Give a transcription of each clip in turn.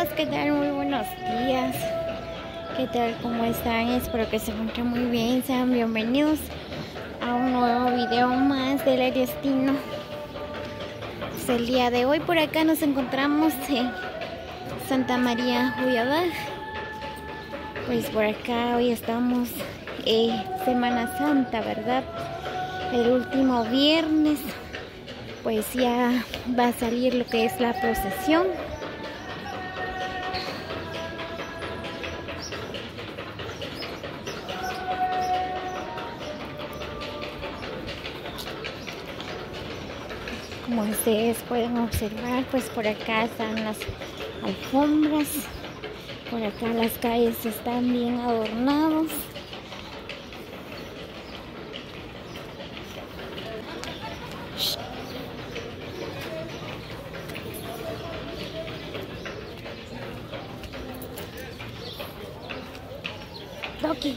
chicos, ¿qué tal? Muy buenos días. ¿Qué tal? ¿Cómo están? Espero que se encuentren muy bien. Sean bienvenidos a un nuevo video más del destino. Pues el día de hoy por acá nos encontramos en Santa María, Juyabaj. Pues por acá hoy estamos Semana Santa, ¿verdad? El último viernes. Pues ya va a salir lo que es la procesión. Como ustedes pueden observar, pues por acá están las alfombras. Por acá las calles están bien adornados. Toki.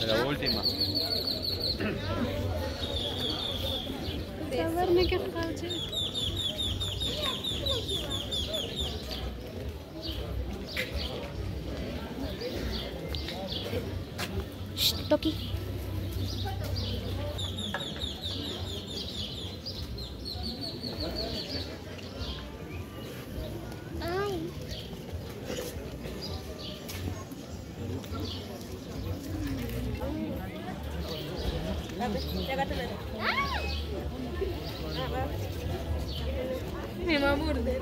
La última. Toki. Me va a morder.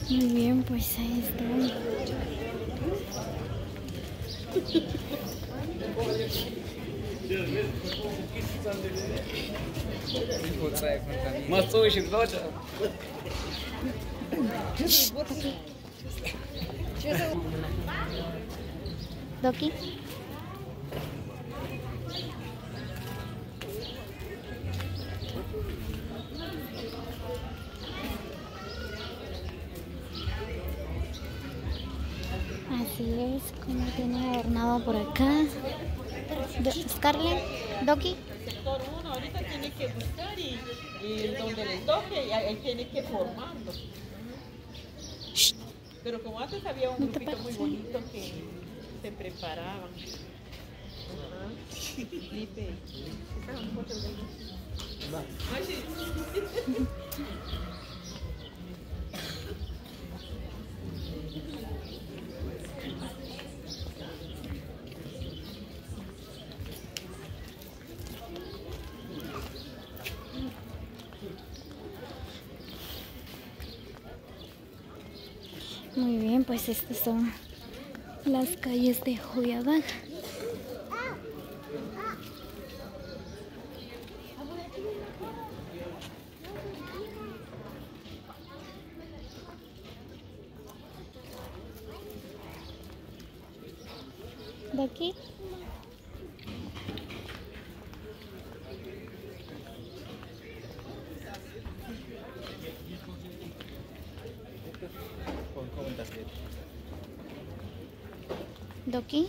Muy bien, pues ahí está. Doki. Así es como tiene adornado por acá. Scarlett, Doki. Sector 1 ahorita tiene que buscar y donde le toque ahí tiene que formarlo. Pero como antes había un grupito muy bonito que se preparaban. Felipe, estaban fotos de ellos. Muy bien, pues estas son las calles de Juyabaj. De aquí. Doki.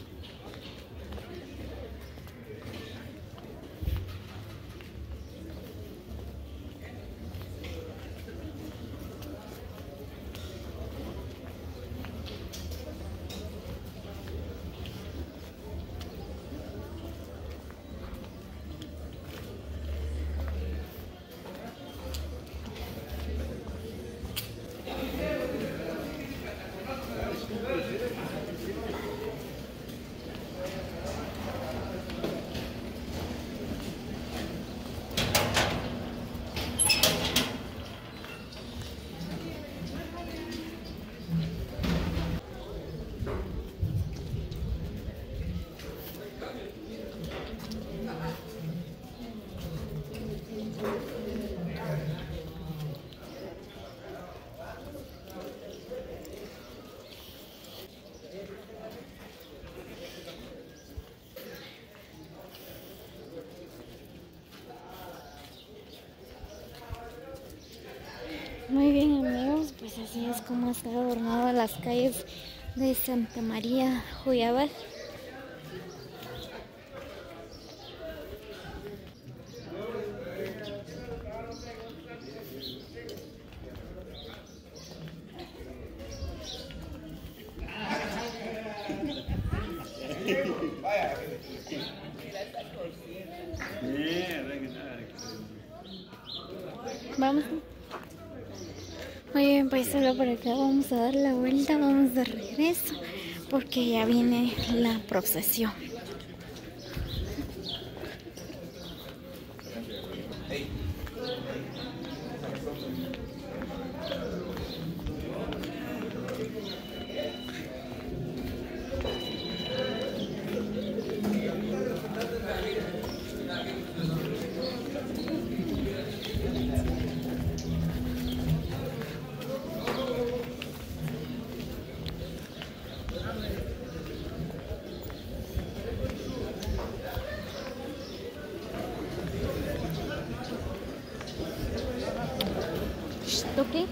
Muy bien, amigos, pues así es como está adornado las calles de Santa María Joyabal. Vamos. Muy bien, pues solo por acá vamos a dar la vuelta, vamos de regreso porque ya viene la procesión. ¿Toqué?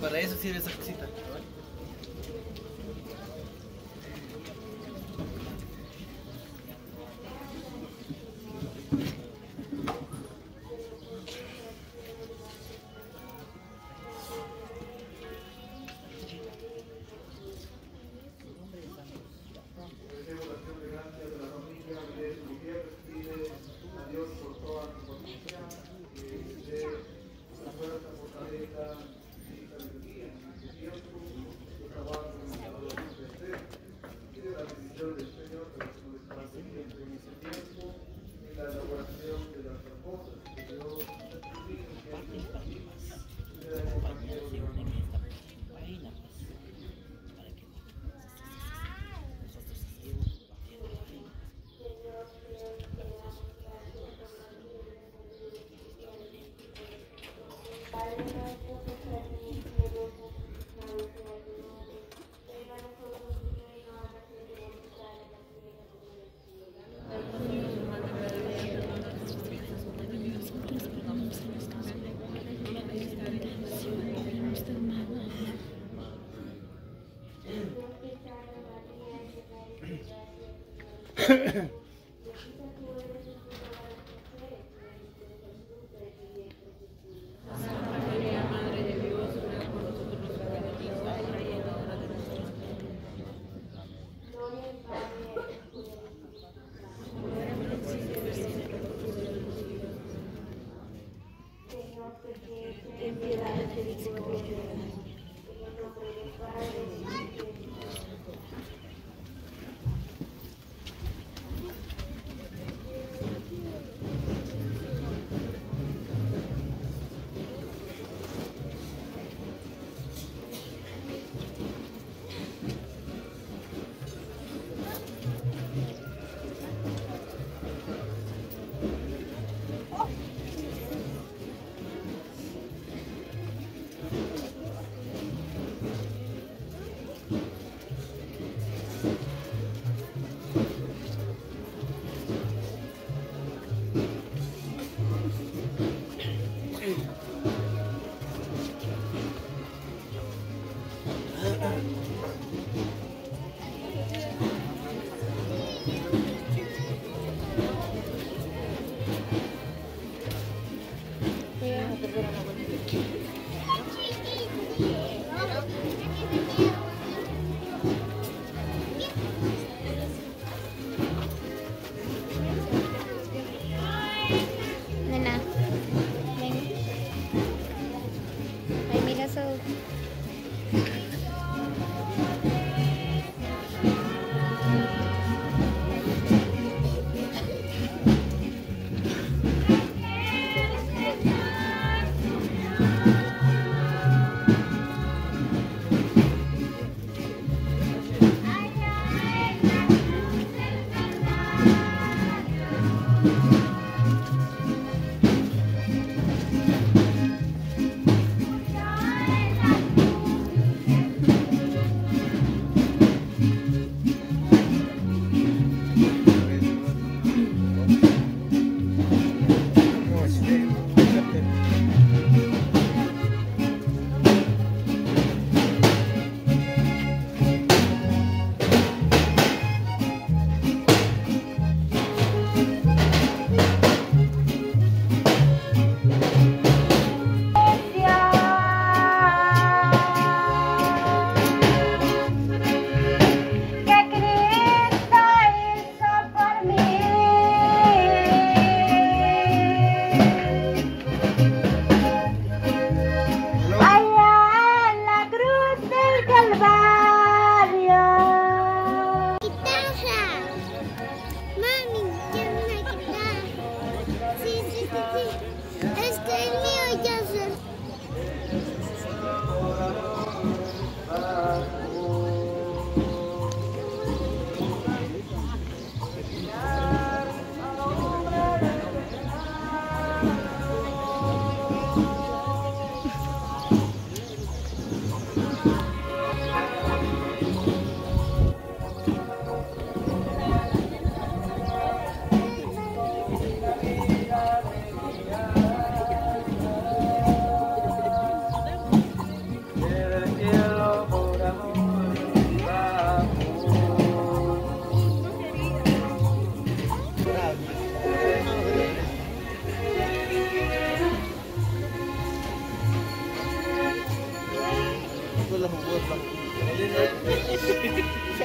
Para eso sirve esa cosita.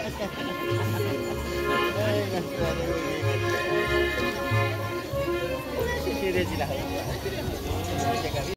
Sí, sí, sí,